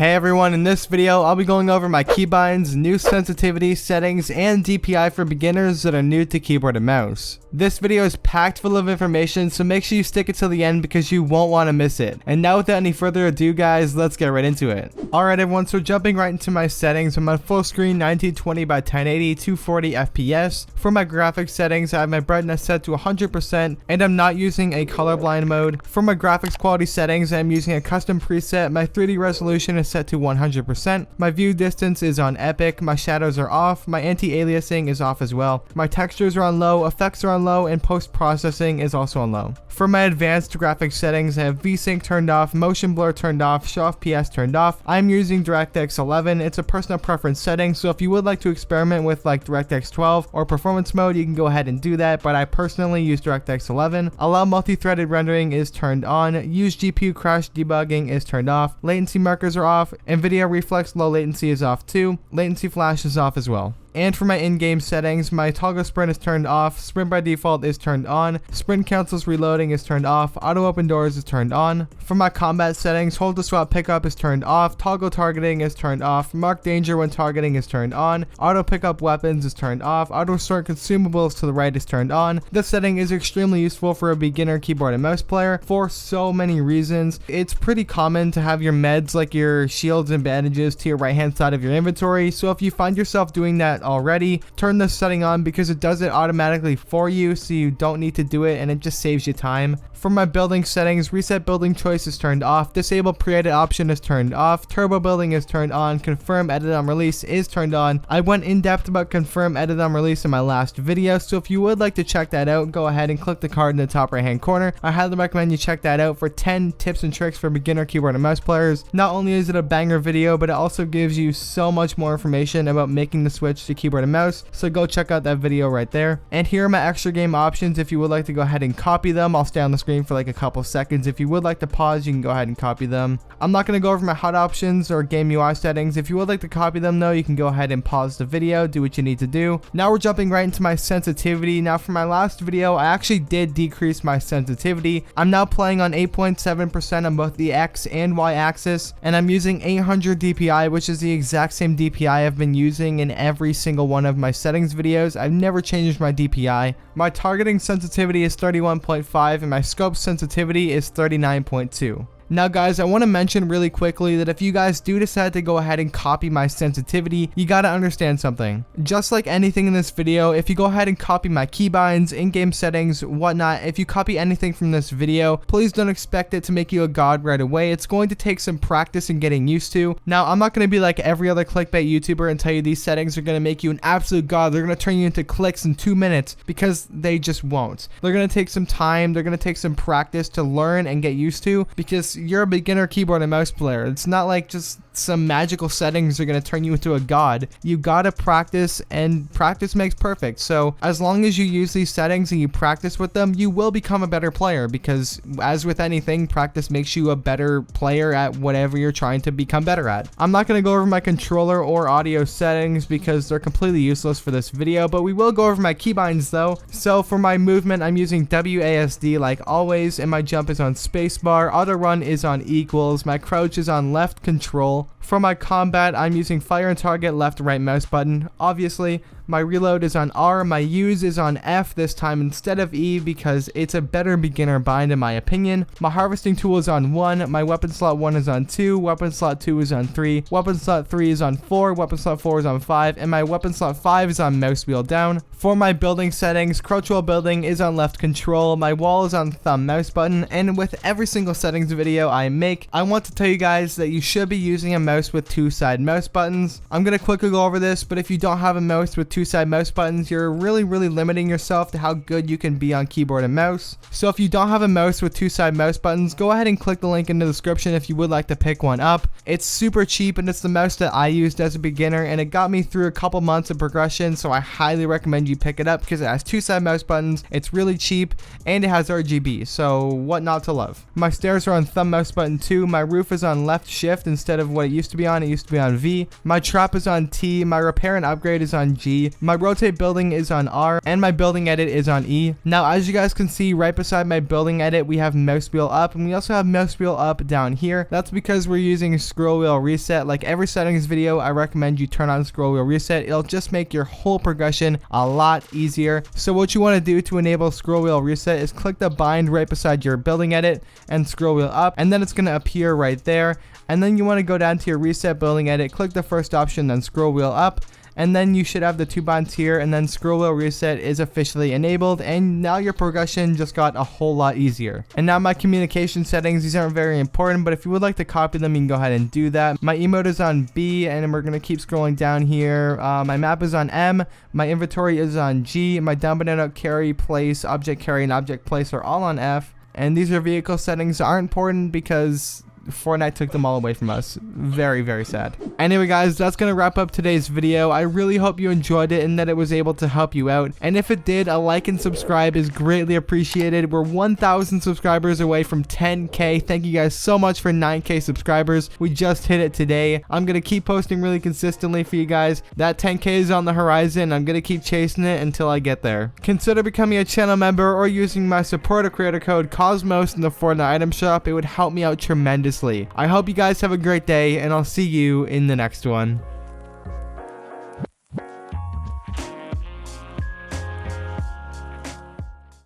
Hey everyone, in this video I'll be going over my keybinds, new sensitivity settings, and DPI for beginners that are new to keyboard and mouse. This video is packed full of information, so make sure you stick it till the end because you won't want to miss it. And now without any further ado guys, let's get right into it. Alright everyone, so jumping right into my settings, I'm on full screen 1920 by 1080 240 FPS. For my graphics settings, I have my brightness set to 100% and I'm not using a colorblind mode. For my graphics quality settings, I'm using a custom preset. My 3D resolution is set to 100%. My view distance is on epic. My shadows are off. My anti-aliasing is off as well. My textures are on low, effects are on low, and post-processing is also on low. For my advanced graphics settings, I have VSync turned off, motion blur turned off, show FPS turned off. I'm using DirectX 11. It's a personal preference setting, so if you would like to experiment with like DirectX 12 or performance mode, you can go ahead and do that, but I personally use DirectX 11. Allow multi-threaded rendering is turned on. Use GPU crash debugging is turned off. Latency markers are off. NVIDIA reflex low latency is off too. Latency flash is off as well. And for my in-game settings, my toggle sprint is turned off, sprint by default is turned on, sprint cancels reloading is turned off, auto open doors is turned on. For my combat settings, hold to swap pickup is turned off, toggle targeting is turned off, mark danger when targeting is turned on, auto pickup weapons is turned off, auto sort consumables to the right is turned on. This setting is extremely useful for a beginner keyboard and mouse player for so many reasons. It's pretty common to have your meds like your shields and bandages to your right hand side of your inventory, so if you find yourself doing that already, turn this setting on because it does it automatically for you, so you don't need to do it and it just saves you time. For my building settings, reset building choice is turned off, disable pre-edit option is turned off, turbo building is turned on, confirm edit on release is turned on. I went in depth about confirm edit on release in my last video, so if you would like to check that out, go ahead and click the card in the top right hand corner. I highly recommend you check that out for 10 tips and tricks for beginner keyboard and mouse players. Not only is it a banger video, but it also gives you so much more information about making the switch to keyboard and mouse, so go check out that video right there. And here are my extra game options if you would like to go ahead and copy them. I'll stay on the screen for like a couple seconds. If you would like to pause, you can go ahead and copy them. I'm not going to go over my HUD options or game UI settings. If you would like to copy them though, you can go ahead and pause the video, do what you need to do. Now we're jumping right into my sensitivity. Now for my last video, I actually did decrease my sensitivity. I'm now playing on 8.7% on both the X and Y axis, and I'm using 800 DPI, which is the exact same DPI I've been using in every single one of my settings videos. I've never changed my DPI. My targeting sensitivity is 31.5 and my scope sensitivity is 39.2. Now guys, I want to mention really quickly that if you guys do decide to go ahead and copy my sensitivity, you got to understand something. Just like anything in this video, if you go ahead and copy my keybinds, in-game settings, whatnot, if you copy anything from this video, please don't expect it to make you a god right away. It's going to take some practice and getting used to. Now, I'm not going to be like every other clickbait YouTuber and tell you these settings are going to make you an absolute god. They're going to turn you into clicks in 2 minutes, because they just won't. They're going to take some time. They're going to take some practice to learn and get used to, because you're a beginner keyboard and mouse player. It's not like just some magical settings are going to turn you into a god. You gotta practice, and practice makes perfect. So as long as you use these settings and you practice with them, you will become a better player, because as with anything, practice makes you a better player at whatever you're trying to become better at. I'm not going to go over my controller or audio settings because they're completely useless for this video, but we will go over my keybinds though. So for my movement, I'm using WASD like always, and my jump is on spacebar. Auto run is on equals. My crouch is on left control. For my combat, I'm using fire and target left right mouse button, obviously. My reload is on R, my use is on F this time instead of E because it's a better beginner bind in my opinion. My harvesting tool is on 1, my weapon slot 1 is on 2, weapon slot 2 is on 3, weapon slot 3 is on 4, weapon slot 4 is on 5, and my weapon slot 5 is on mouse wheel down. For my building settings, crouch while building is on left control, my wall is on thumb mouse button, and with every single settings video I make, I want to tell you guys that you should be using a mouse with 2-side mouse buttons. I'm going to quickly go over this, but if you don't have a mouse with 2-side mouse buttons, you're really limiting yourself to how good you can be on keyboard and mouse. So if you don't have a mouse with 2-side mouse buttons, go ahead and click the link in the description if you would like to pick one up. It's super cheap, and it's the mouse that I used as a beginner, and it got me through a couple months of progression, so I highly recommend you pick it up because it has 2-side mouse buttons, it's really cheap, and it has RGB, so what not to love. My stairs are on thumb mouse button 2, my roof is on left shift instead of what it used used to be on. It used to be on V. My trap is on T. My repair and upgrade is on G. My rotate building is on R, and my building edit is on E. Now, as you guys can see, right beside my building edit, we have mouse wheel up, and we also have mouse wheel up down here. That's because we're using scroll wheel reset. Like every settings video, I recommend you turn on scroll wheel reset. It'll just make your whole progression a lot easier. So what you want to do to enable scroll wheel reset is click the bind right beside your building edit and scroll wheel up, and then it's going to appear right there. And then you want to go down to your reset building edit, click the first option, then scroll wheel up, and then you should have the 2 binds here, and then scroll wheel reset is officially enabled, and now your progression just got a whole lot easier. And now my communication settings, these aren't very important, but if you would like to copy them, you can go ahead and do that. My emote is on B, and we're going to keep scrolling down here. My map is on M, my inventory is on G, my down banana carry, place, object carry, and object place are all on F, and these are vehicle settings aren't important because Fortnite took them all away from us. Very, very sad. Anyway, guys, that's gonna wrap up today's video. I really hope you enjoyed it and that it was able to help you out. And if it did, a like and subscribe is greatly appreciated. We're 1,000 subscribers away from 10K. Thank you guys so much for 9K subscribers. We just hit it today. I'm gonna keep posting really consistently for you guys. That 10K is on the horizon. I'm gonna keep chasing it until I get there. Consider becoming a channel member or using my supporter creator code Cosmos in the Fortnite item shop. It would help me out tremendously. I hope you guys have a great day, and I'll see you in the next one.